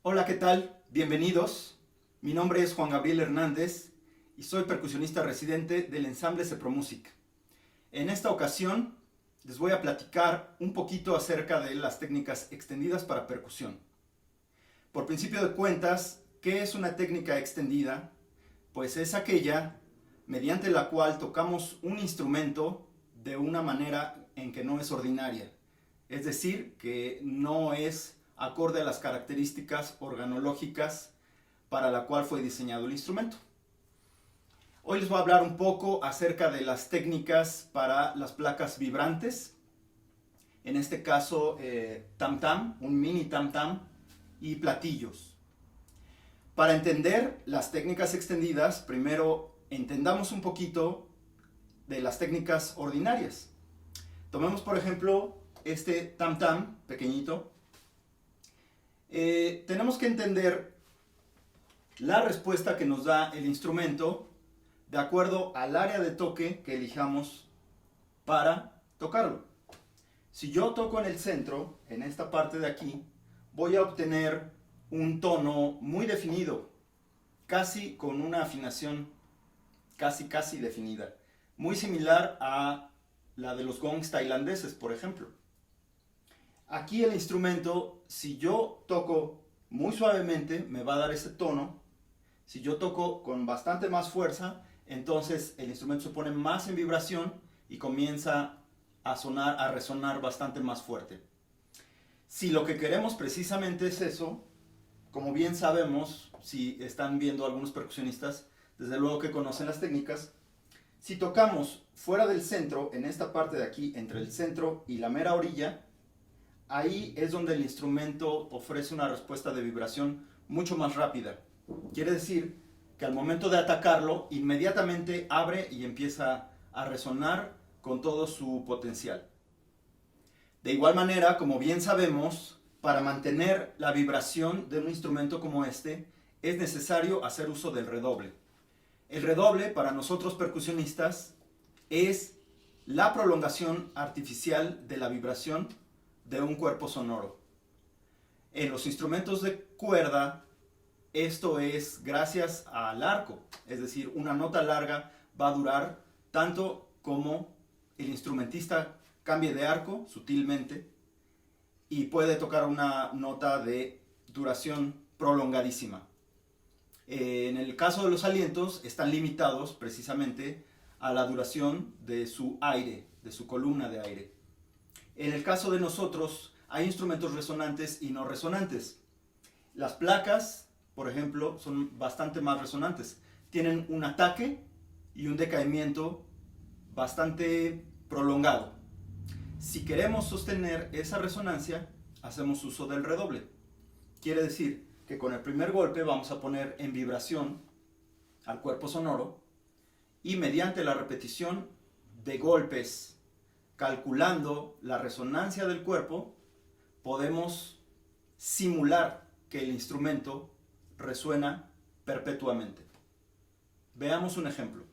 Hola, ¿qué tal? Bienvenidos. Mi nombre es Juan Gabriel Hernández y soy percusionista residente del ensamble Sepromusic. En esta ocasión les voy a platicar un poquito acerca de las técnicas extendidas para percusión. Por principio de cuentas, ¿qué es una técnica extendida? Pues es aquella mediante la cual tocamos un instrumento de una manera en que no es ordinaria. Es decir, que no es acorde a las características organológicas para la cual fue diseñado el instrumento. Hoy les voy a hablar un poco acerca de las técnicas para las placas vibrantes. En este caso, tam-tam, un mini tam-tam y platillos. Para entender las técnicas extendidas, primero entendamos un poquito de las técnicas ordinarias. Tomemos, por ejemplo, este tam-tam pequeñito. Tenemos que entender la respuesta que nos da el instrumento de acuerdo al área de toque que elijamos para tocarlo. Si yo toco en el centro, en esta parte de aquí, voy a obtener un tono muy definido, casi con una afinación casi definida, muy similar a la de los gongs tailandeses, por ejemplo. Aquí el instrumento, si yo toco muy suavemente, me va a dar ese tono. Si yo toco con bastante más fuerza, entonces el instrumento se pone más en vibración y comienza a sonar, a resonar bastante más fuerte. Si lo que queremos precisamente es eso, como bien sabemos, si están viendo algunos percusionistas, desde luego que conocen las técnicas, si tocamos fuera del centro, en esta parte de aquí, entre el centro y la mera orilla, ahí es donde el instrumento ofrece una respuesta de vibración mucho más rápida. Quiere decir que al momento de atacarlo, inmediatamente abre y empieza a resonar con todo su potencial. De igual manera, como bien sabemos, para mantener la vibración de un instrumento como este, es necesario hacer uso del redoble. El redoble, para nosotros percusionistas, es la prolongación artificial de la vibración de un cuerpo sonoro. En los instrumentos de cuerda, esto es gracias al arco, es decir, una nota larga va a durar tanto como el instrumentista cambie de arco sutilmente y puede tocar una nota de duración prolongadísima. En el caso de los alientos, están limitados precisamente a la duración de su aire, de su columna de aire. En el caso de nosotros, hay instrumentos resonantes y no resonantes. Las placas, por ejemplo, son bastante más resonantes. Tienen un ataque y un decaimiento bastante prolongado. Si queremos sostener esa resonancia, hacemos uso del redoble. Quiere decir que con el primer golpe vamos a poner en vibración al cuerpo sonoro y mediante la repetición de golpes, calculando la resonancia del cuerpo, podemos simular que el instrumento resuena perpetuamente. Veamos un ejemplo.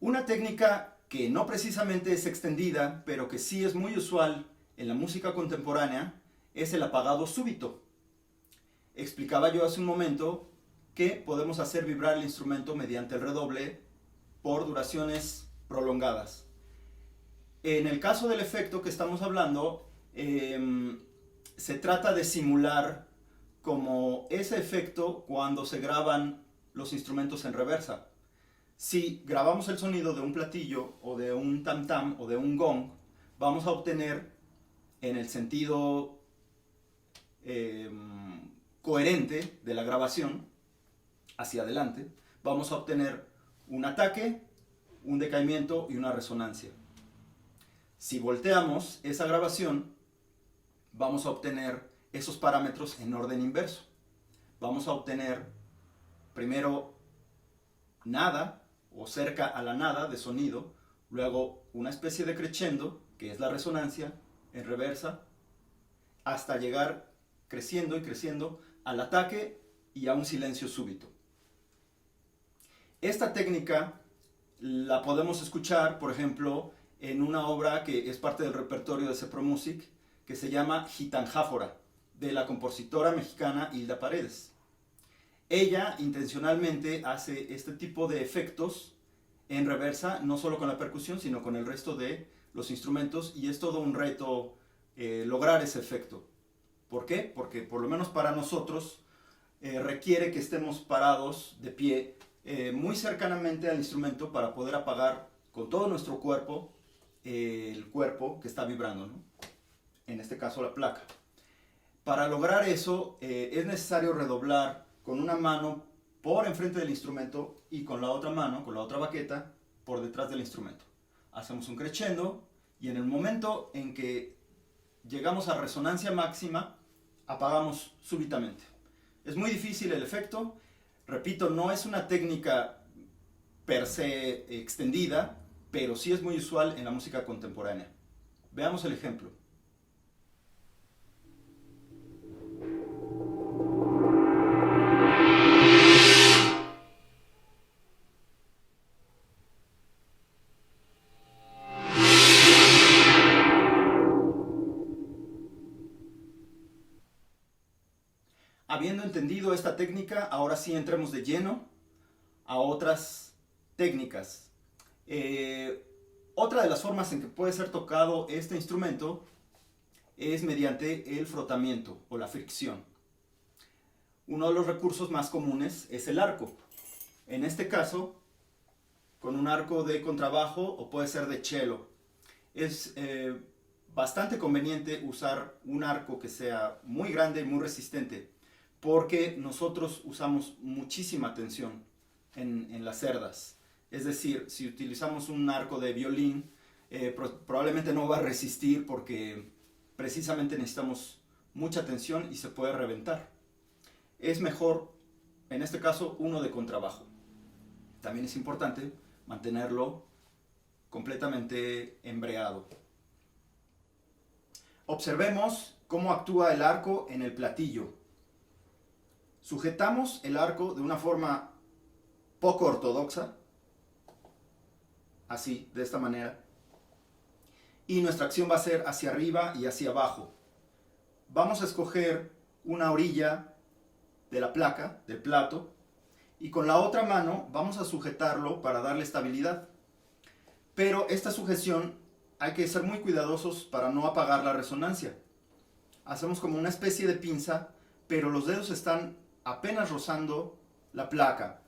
Una técnica que no precisamente es extendida, pero que sí es muy usual en la música contemporánea, es el apagado súbito. Explicaba yo hace un momento que podemos hacer vibrar el instrumento mediante el redoble por duraciones prolongadas. En el caso del efecto que estamos hablando, se trata de simular como ese efecto cuando se graban los instrumentos en reversa. Si grabamos el sonido de un platillo o de un tam tam o de un gong, vamos a obtener en el sentido coherente de la grabación hacia adelante, vamos a obtener un ataque, un decaimiento y una resonancia. Si volteamos esa grabación, vamos a obtener esos parámetros en orden inverso. Vamos a obtener primero nada o cerca a la nada de sonido, luego una especie de crescendo, que es la resonancia, en reversa, hasta llegar creciendo y creciendo al ataque y a un silencio súbito. Esta técnica la podemos escuchar, por ejemplo, en una obra que es parte del repertorio de Sepromusic, que se llama Gitanjáfora, de la compositora mexicana Hilda Paredes. Ella intencionalmente hace este tipo de efectos en reversa, no solo con la percusión, sino con el resto de los instrumentos, y es todo un reto lograr ese efecto. ¿Por qué? Porque por lo menos para nosotros requiere que estemos parados de pie muy cercanamente al instrumento para poder apagar con todo nuestro cuerpo el cuerpo que está vibrando, ¿no? En este caso la placa. Para lograr eso es necesario redoblar con una mano por enfrente del instrumento y con la otra mano, con la otra baqueta, por detrás del instrumento. Hacemos un crescendo y en el momento en que llegamos a resonancia máxima, apagamos súbitamente. Es muy difícil el efecto. Repito, no es una técnica per se extendida, pero sí es muy usual en la música contemporánea. Veamos el ejemplo. Habiendo entendido esta técnica, ahora sí entremos de lleno a otras técnicas. Otra de las formas en que puede ser tocado este instrumento es mediante el frotamiento o la fricción. Uno de los recursos más comunes es el arco. En este caso, con un arco de contrabajo o puede ser de cello. Es bastante conveniente usar un arco que sea muy grande y muy resistente, porque nosotros usamos muchísima tensión en las cerdas. Es decir, si utilizamos un arco de violín, probablemente no va a resistir porque precisamente necesitamos mucha tensión y se puede reventar. Es mejor, en este caso, uno de contrabajo. También es importante mantenerlo completamente embreado. Observemos cómo actúa el arco en el platillo. Sujetamos el arco de una forma poco ortodoxa, así, de esta manera, y nuestra acción va a ser hacia arriba y hacia abajo. Vamos a escoger una orilla de la placa, del plato, y con la otra mano vamos a sujetarlo para darle estabilidad. Pero esta sujeción hay que ser muy cuidadosos para no apagar la resonancia. Hacemos como una especie de pinza, pero los dedos están apenas rozando la placa.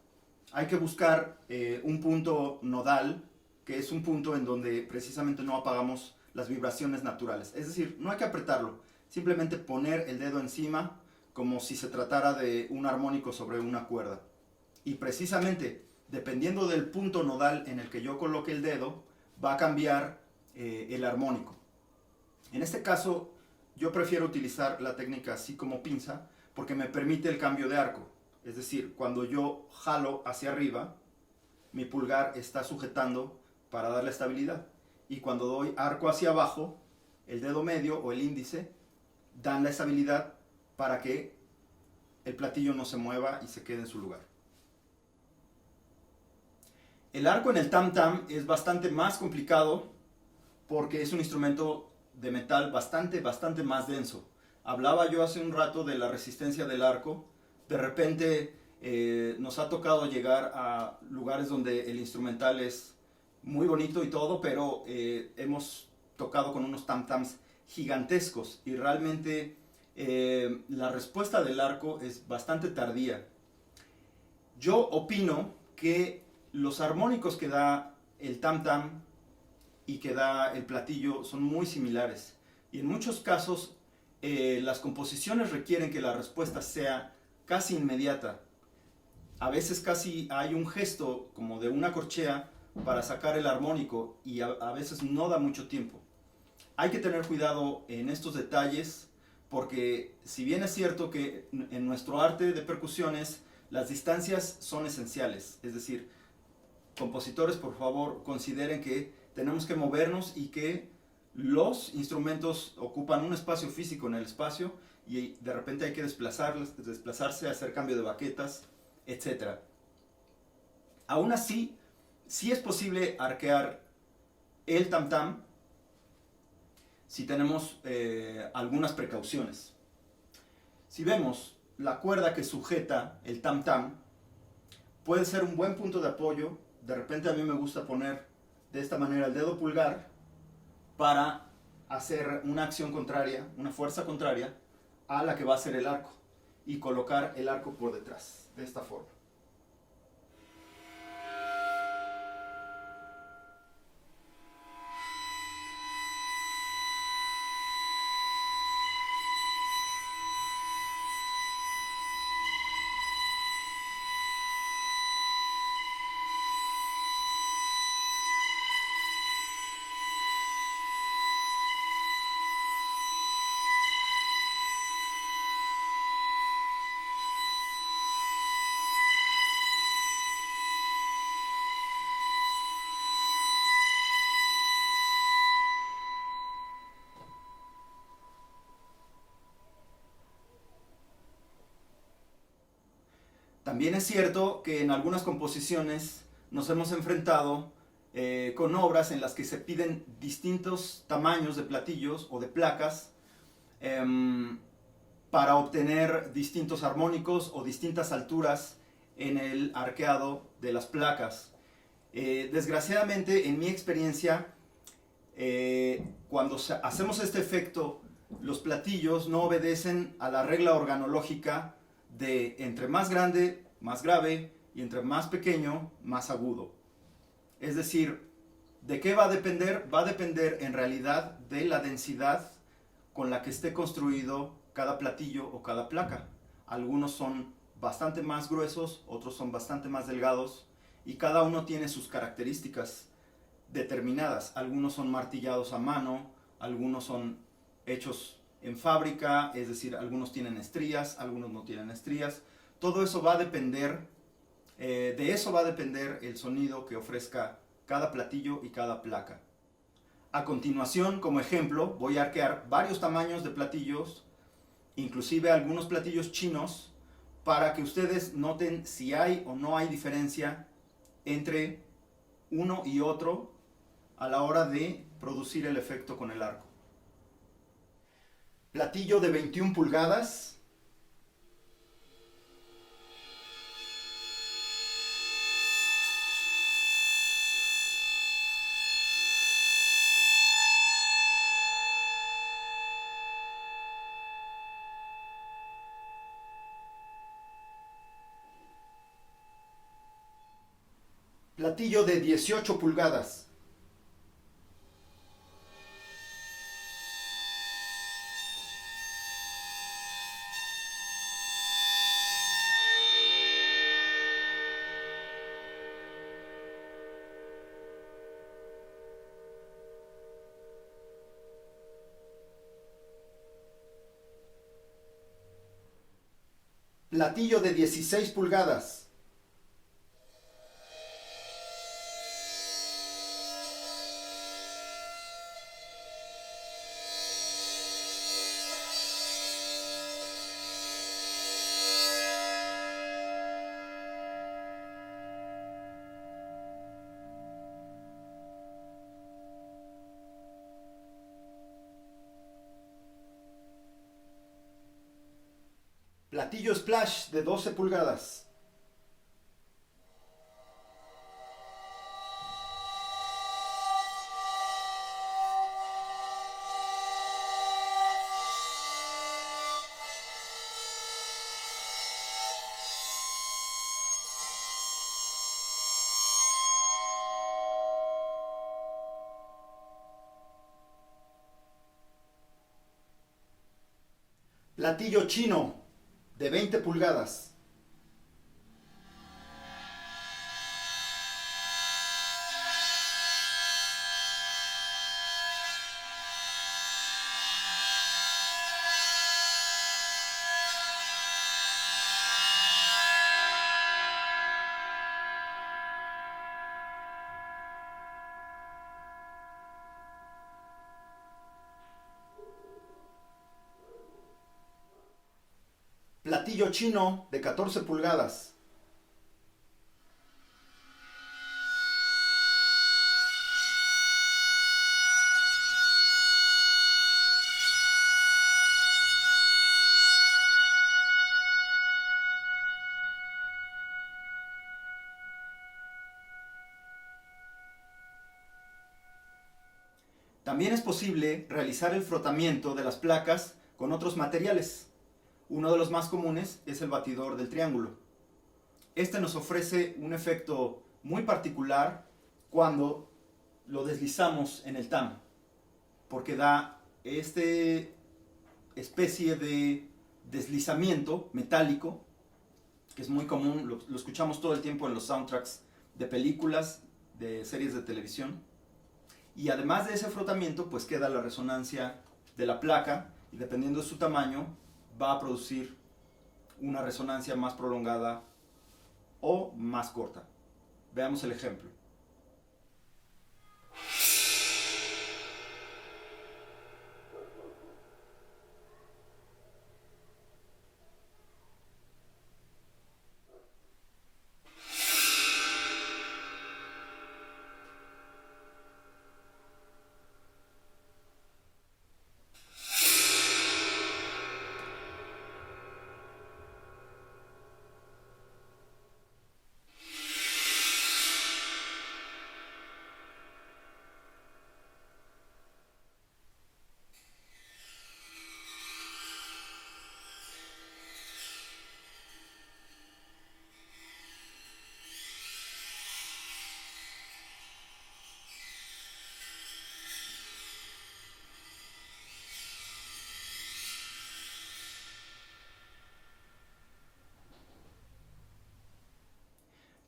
Hay que buscar un punto nodal, que es un punto en donde precisamente no apagamos las vibraciones naturales. Es decir, no hay que apretarlo, simplemente poner el dedo encima como si se tratara de un armónico sobre una cuerda. Y precisamente, dependiendo del punto nodal en el que yo coloque el dedo, va a cambiar el armónico. En este caso, yo prefiero utilizar la técnica así como pinza, porque me permite el cambio de arco. Es decir, cuando yo jalo hacia arriba, mi pulgar está sujetando para darle estabilidad. Y cuando doy arco hacia abajo, el dedo medio o el índice dan la estabilidad para que el platillo no se mueva y se quede en su lugar. El arco en el tam tam es bastante más complicado porque es un instrumento de metal bastante más denso. Hablaba yo hace un rato de la resistencia del arco. De repente nos ha tocado llegar a lugares donde el instrumental es muy bonito y todo, pero hemos tocado con unos tam-tams gigantescos y realmente la respuesta del arco es bastante tardía. Yo opino que los armónicos que da el tam-tam y que da el platillo son muy similares. Y en muchos casos las composiciones requieren que la respuesta sea casi inmediata. A veces casi hay un gesto como de una corchea para sacar el armónico y a veces no da mucho tiempo. Hay que tener cuidado en estos detalles porque si bien es cierto que en nuestro arte de percusiones las distancias son esenciales, es decir, compositores por favor consideren que tenemos que movernos y que los instrumentos ocupan un espacio físico en el espacio y de repente hay que desplazarse, hacer cambio de baquetas, etc. Aún así, sí es posible arquear el tam-tam si tenemos algunas precauciones. Si vemos la cuerda que sujeta el tam-tam, puede ser un buen punto de apoyo. De repente a mí me gusta poner de esta manera el dedo pulgar para hacer una acción contraria, una fuerza contraria a la que va a ser el arco y colocar el arco por detrás, de esta forma. También es cierto que en algunas composiciones nos hemos enfrentado con obras en las que se piden distintos tamaños de platillos o de placas para obtener distintos armónicos o distintas alturas en el arqueado de las placas. Desgraciadamente, en mi experiencia, cuando hacemos este efecto, los platillos no obedecen a la regla organológica de entre más grande, más grave, y entre más pequeño, más agudo. Es decir, ¿de qué va a depender? Va a depender en realidad de la densidad con la que esté construido cada platillo o cada placa. Algunos son bastante más gruesos, otros son bastante más delgados, y cada uno tiene sus características determinadas. Algunos son martillados a mano, algunos son hechos en fábrica, es decir, algunos tienen estrías, algunos no tienen estrías. Todo eso va a depender, de eso va a depender el sonido que ofrezca cada platillo y cada placa. A continuación, como ejemplo, voy a arquear varios tamaños de platillos, inclusive algunos platillos chinos, para que ustedes noten si hay o no hay diferencia entre uno y otro a la hora de producir el efecto con el arco. Platillo de 21 pulgadas. Platillo de 18 pulgadas. Platillo de 16 pulgadas. Platillo splash de 12 pulgadas. Platillo chino de 20 pulgadas. Platillo chino de 14 pulgadas. También es posible realizar el frotamiento de las placas con otros materiales. Uno de los más comunes es el batidor del triángulo. Este nos ofrece un efecto muy particular cuando lo deslizamos en el tam, porque da esta especie de deslizamiento metálico que es muy común, lo escuchamos todo el tiempo en los soundtracks de películas, de series de televisión. Y además de ese frotamiento, pues queda la resonancia de la placa y dependiendo de su tamaño va a producir una resonancia más prolongada o más corta. Veamos el ejemplo.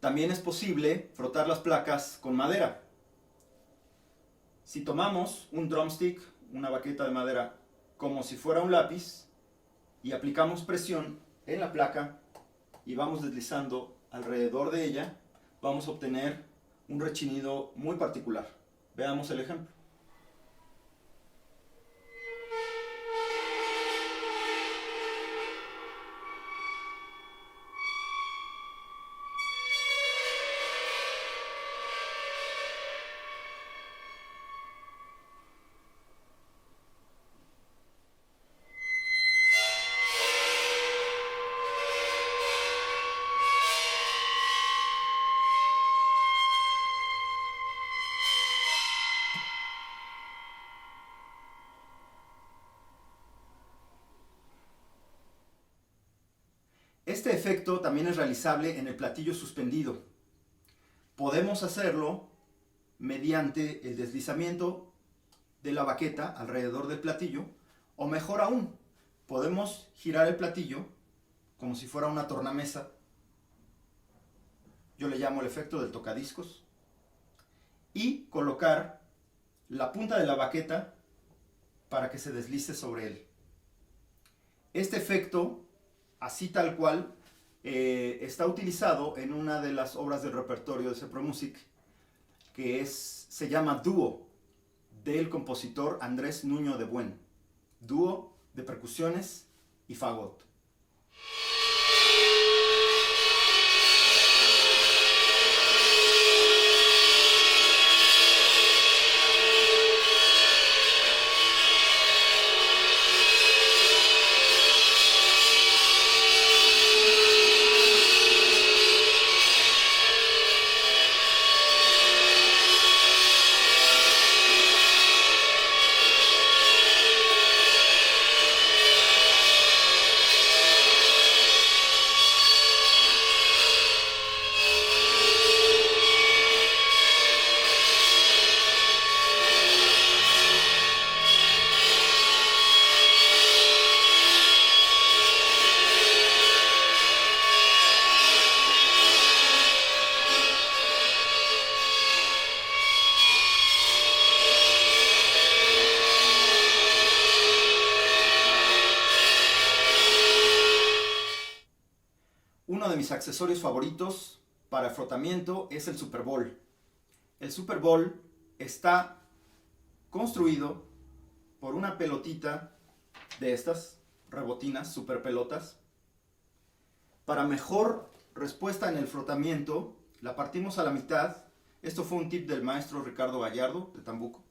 También es posible frotar las placas con madera. Si tomamos un drumstick, una baqueta de madera, como si fuera un lápiz, y aplicamos presión en la placa y vamos deslizando alrededor de ella, vamos a obtener un rechinido muy particular. Veamos el ejemplo. Este efecto también es realizable en el platillo suspendido. Podemos hacerlo mediante el deslizamiento de la baqueta alrededor del platillo, o mejor aún, podemos girar el platillo como si fuera una tornamesa. Yo le llamo el efecto del tocadiscos. Y colocar la punta de la baqueta para que se deslice sobre él. Este efecto, así tal cual, está utilizado en una de las obras del repertorio de Sepro Music, que se llama Dúo, del compositor Andrés Nuño de Buen. Dúo de percusiones y fagot. mis accesorios favoritos para el frotamiento es el Super Ball. El Super Ball está construido por una pelotita de estas rebotinas, super pelotas. Para mejor respuesta en el frotamiento, la partimos a la mitad. Esto fue un tip del maestro Ricardo Gallardo de Tambuco.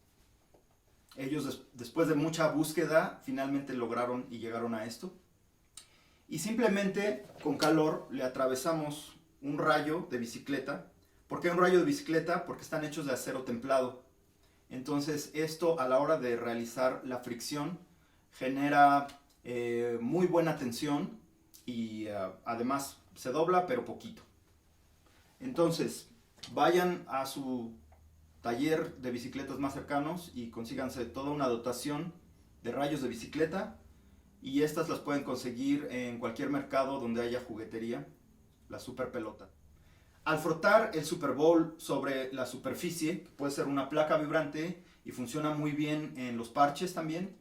Ellos después de mucha búsqueda finalmente lograron y llegaron a esto. Y simplemente con calor le atravesamos un rayo de bicicleta. ¿Por qué un rayo de bicicleta? Porque están hechos de acero templado. Entonces esto a la hora de realizar la fricción genera muy buena tensión y además se dobla pero poquito. Entonces vayan a su taller de bicicletas más cercanos y consíganse toda una dotación de rayos de bicicleta, y estas las pueden conseguir en cualquier mercado donde haya juguetería, la super pelota. Al frotar el Super Ball sobre la superficie, que puede ser una placa vibrante y funciona muy bien en los parches también,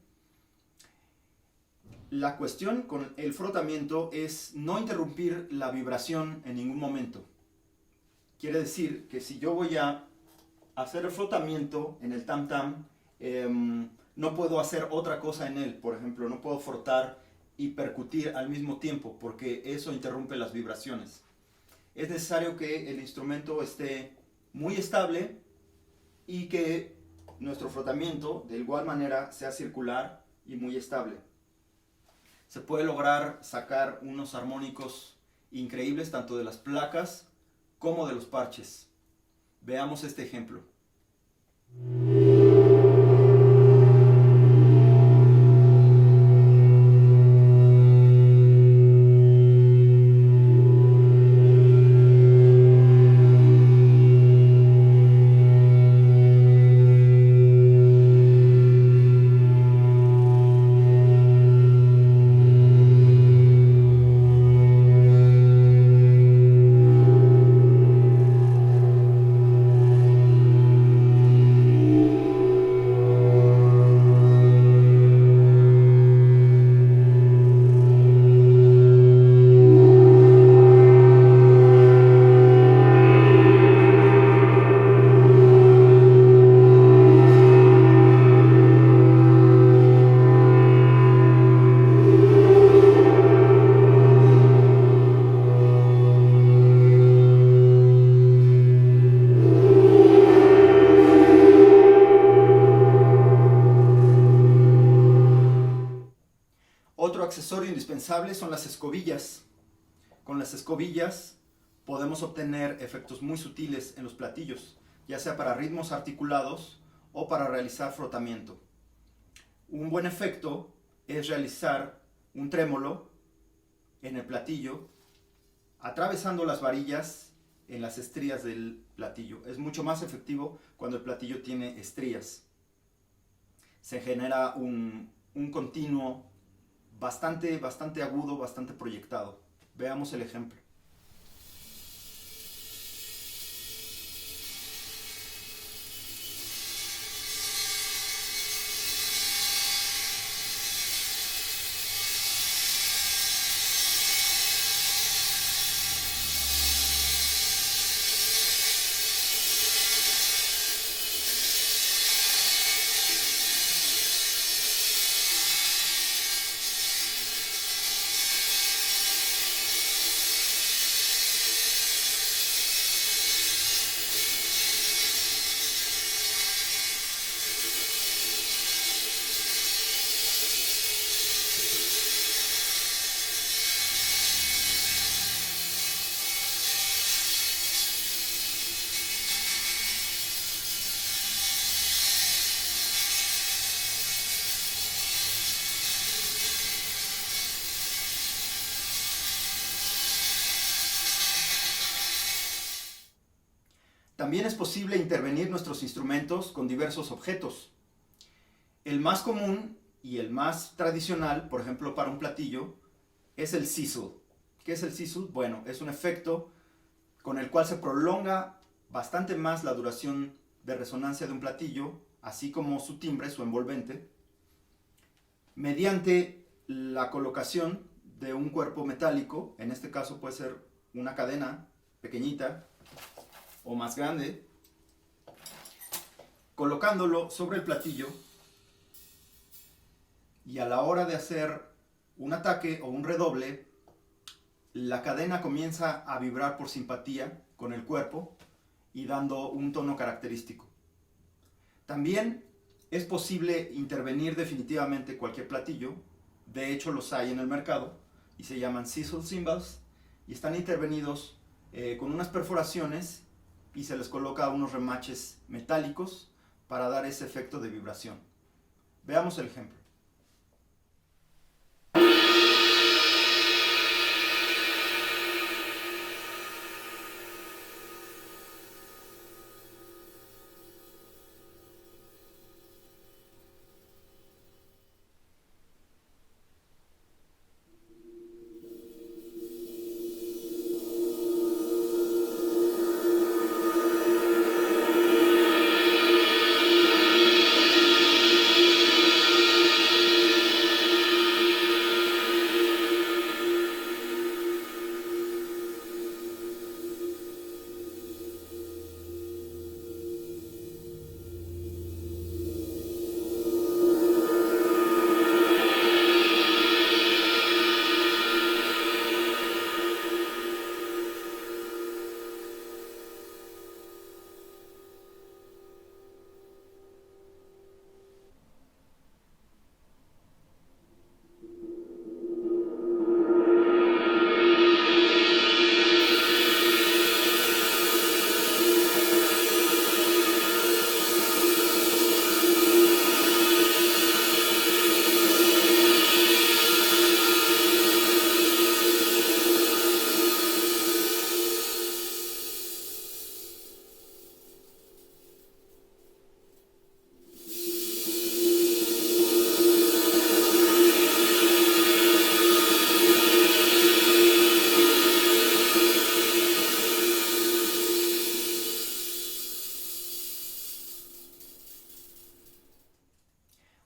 la cuestión con el frotamiento es no interrumpir la vibración en ningún momento. Quiere decir que si yo voy a hacer el frotamiento en el tam tam, no puedo hacer otra cosa en él. Por ejemplo, no puedo frotar y percutir al mismo tiempo porque eso interrumpe las vibraciones. Es necesario que el instrumento esté muy estable y que nuestro frotamiento de igual manera sea circular y muy estable. Se puede lograr sacar unos armónicos increíbles tanto de las placas como de los parches. Veamos este ejemplo. Otro accesorio indispensable son las escobillas. Con las escobillas podemos obtener efectos muy sutiles en los platillos, ya sea para ritmos articulados o para realizar frotamiento. Un buen efecto es realizar un trémolo en el platillo, atravesando las varillas en las estrías del platillo. Es mucho más efectivo cuando el platillo tiene estrías. Se genera un continuo bastante agudo, bastante proyectado. Veamos el ejemplo. También es posible intervenir nuestros instrumentos con diversos objetos. El más común y el más tradicional, por ejemplo para un platillo, es el sizzle. ¿Qué es el sizzle? Bueno, es un efecto con el cual se prolonga bastante más la duración de resonancia de un platillo, así como su timbre, su envolvente, mediante la colocación de un cuerpo metálico. En este caso puede ser una cadena pequeñita o más grande, colocándolo sobre el platillo, y a la hora de hacer un ataque o un redoble, la cadena comienza a vibrar por simpatía con el cuerpo y dando un tono característico. También es posible intervenir definitivamente cualquier platillo. De hecho, los hay en el mercado y se llaman sizzle cymbals, y están intervenidos con unas perforaciones, y se les coloca unos remaches metálicos para dar ese efecto de vibración. Veamos el ejemplo.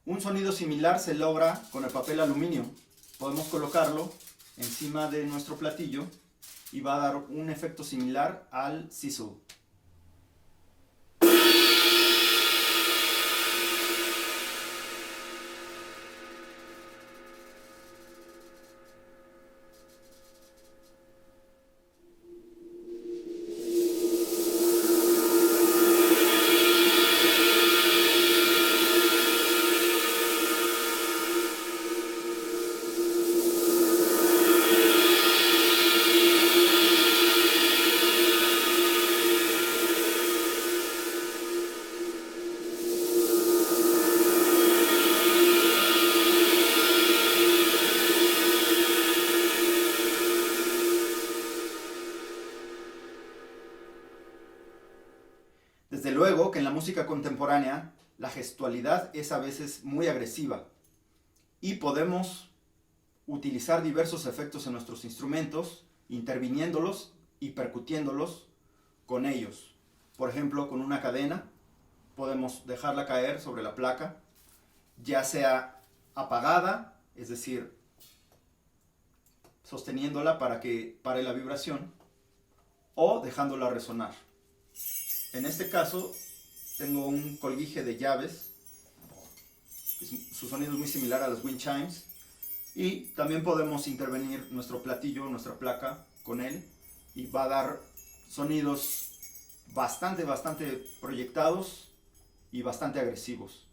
Un sonido similar se logra con el papel aluminio. Podemos colocarlo encima de nuestro platillo y va a dar un efecto similar al sizzle. Desde luego que en la música contemporánea la gestualidad es a veces muy agresiva, y podemos utilizar diversos efectos en nuestros instrumentos, interviniéndolos y percutiéndolos con ellos. Por ejemplo, con una cadena podemos dejarla caer sobre la placa, ya sea apagada, es decir, sosteniéndola para que pare la vibración, o dejándola resonar. En este caso tengo un colguije de llaves, su sonido es muy similar a las wind chimes, y también podemos intervenir nuestro platillo, nuestra placa con él, y va a dar sonidos bastante proyectados y bastante agresivos.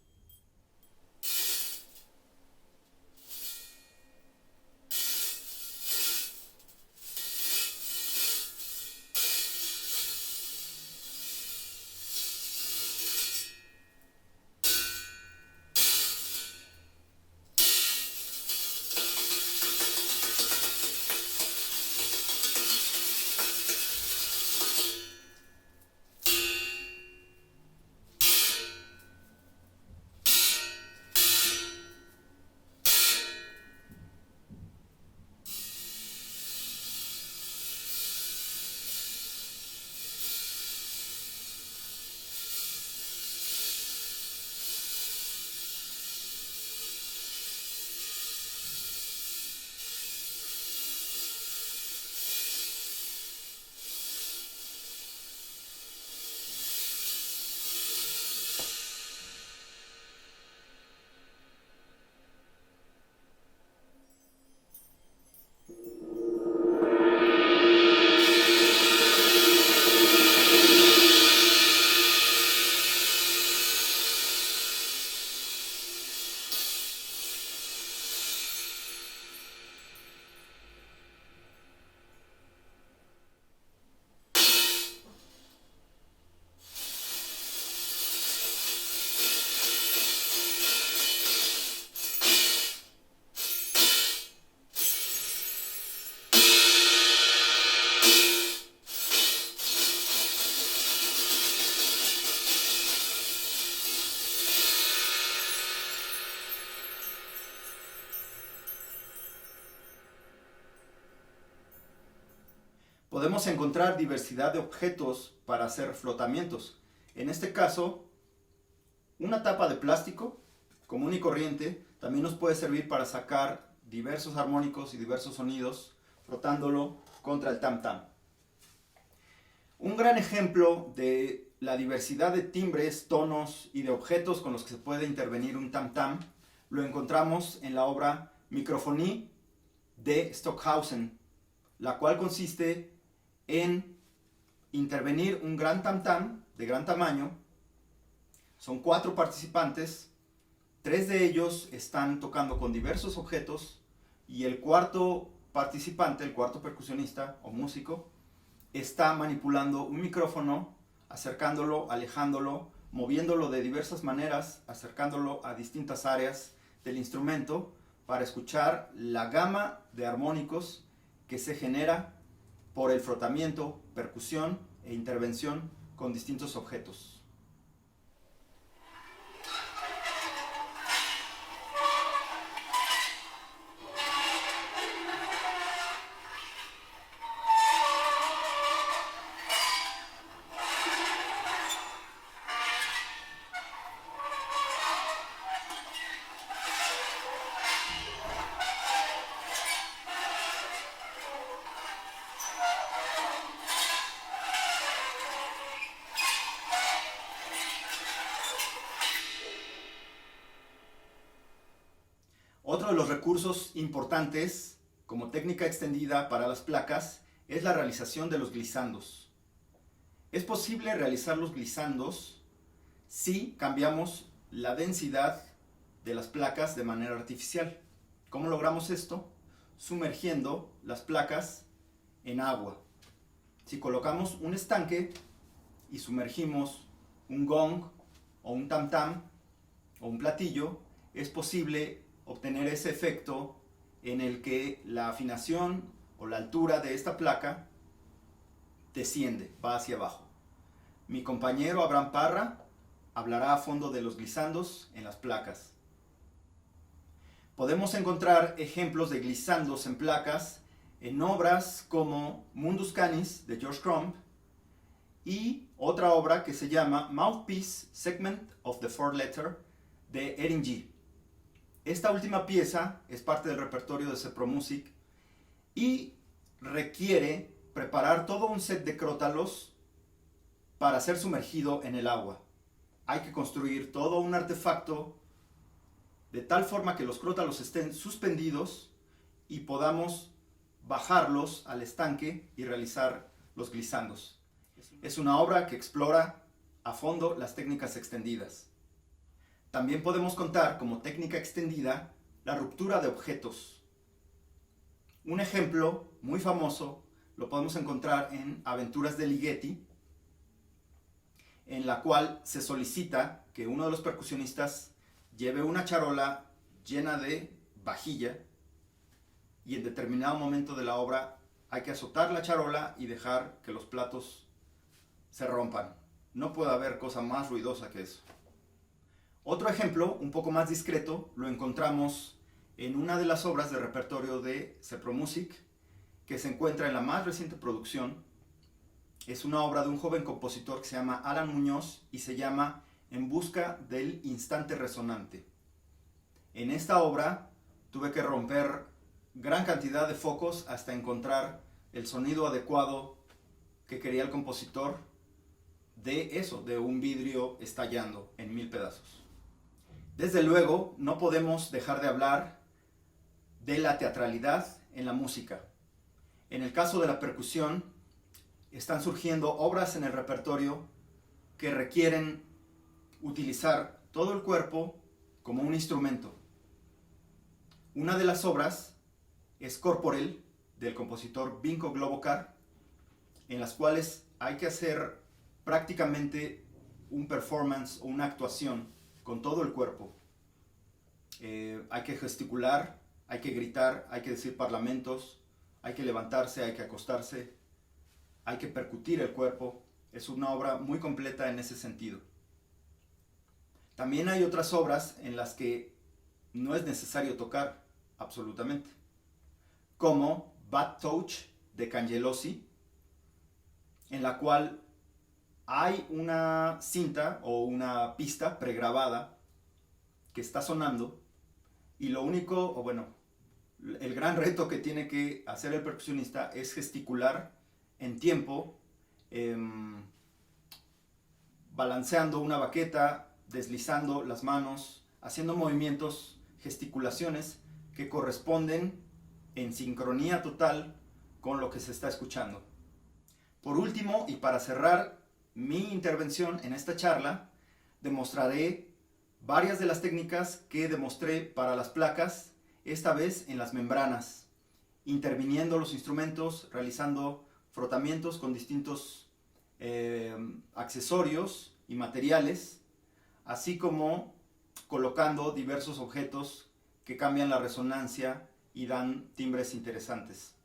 Podemos encontrar diversidad de objetos para hacer flotamientos. En este caso, una tapa de plástico común y corriente también nos puede servir para sacar diversos armónicos y diversos sonidos frotándolo contra el tam-tam. Un gran ejemplo de la diversidad de timbres, tonos y de objetos con los que se puede intervenir un tam-tam lo encontramos en la obra Microphonie de Stockhausen, la cual consiste en intervenir un gran tam-tam de gran tamaño. Son 4 participantes, 3 de ellos están tocando con diversos objetos y el cuarto participante, el cuarto percusionista o músico, está manipulando un micrófono, acercándolo, alejándolo, moviéndolo de diversas maneras, acercándolo a distintas áreas del instrumento para escuchar la gama de armónicos que se genera por el frotamiento, percusión e intervención con distintos objetos. Otro de los recursos importantes como técnica extendida para las placas es la realización de los glissandos. Es posible realizar los glissandos si cambiamos la densidad de las placas de manera artificial. ¿Cómo logramos esto? Sumergiendo las placas en agua. Si colocamos un estanque y sumergimos un gong o un tam-tam o un platillo, es posible obtener ese efecto en el que la afinación o la altura de esta placa desciende, va hacia abajo. Mi compañero Abraham Parra hablará a fondo de los glissandos en las placas. Podemos encontrar ejemplos de glissandos en placas en obras como Mundus Canis de George Crumb y otra obra que se llama Mouthpiece Segment of the Fourth Letter de Erin G. Esta última pieza es parte del repertorio de CEPROMUSIC y requiere preparar todo un set de crótalos para ser sumergido en el agua. Hay que construir todo un artefacto de tal forma que los crótalos estén suspendidos y podamos bajarlos al estanque y realizar los glissandos. Es una obra que explora a fondo las técnicas extendidas. También podemos contar como técnica extendida la ruptura de objetos. Un ejemplo muy famoso lo podemos encontrar en Aventuras de Ligeti, en la cual se solicita que uno de los percusionistas lleve una charola llena de vajilla y en determinado momento de la obra hay que azotar la charola y dejar que los platos se rompan. No puede haber cosa más ruidosa que eso. Otro ejemplo, un poco más discreto, lo encontramos en una de las obras de repertorio de CEPROMUSIC, que se encuentra en la más reciente producción. Es una obra de un joven compositor que se llama Alan Muñoz y se llama En busca del instante resonante. En esta obra tuve que romper gran cantidad de focos hasta encontrar el sonido adecuado que quería el compositor de eso, de un vidrio estallando en 1000 pedazos. Desde luego, no podemos dejar de hablar de la teatralidad en la música. En el caso de la percusión, están surgiendo obras en el repertorio que requieren utilizar todo el cuerpo como un instrumento. Una de las obras es Corporel, del compositor Vinko Globokar, en las cuales hay que hacer prácticamente un performance o una actuación con todo el cuerpo. Hay que gesticular, hay que gritar, hay que decir parlamentos, hay que levantarse, hay que acostarse, hay que percutir el cuerpo. Es una obra muy completa en ese sentido. También hay otras obras en las que no es necesario tocar absolutamente, como Bad Touch de Cangelosi, en la cual hay una cinta o una pista pregrabada que está sonando, y lo único, o bueno, el gran reto que tiene que hacer el percusionista es gesticular en tiempo, balanceando una baqueta, deslizando las manos, haciendo movimientos, gesticulaciones que corresponden en sincronía total con lo que se está escuchando. Por último, y para cerrar mi intervención en esta charla, demostraré varias de las técnicas que demostré para las placas, esta vez en las membranas, interviniendo los instrumentos, realizando frotamientos con distintos accesorios y materiales, así como colocando diversos objetos que cambian la resonancia y dan timbres interesantes.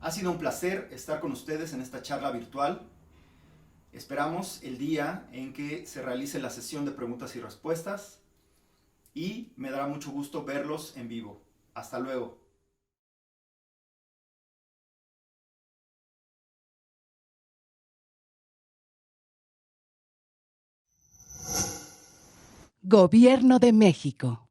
Ha sido un placer estar con ustedes en esta charla virtual. Esperamos el día en que se realice la sesión de preguntas y respuestas y me dará mucho gusto verlos en vivo. Hasta luego. Gobierno de México.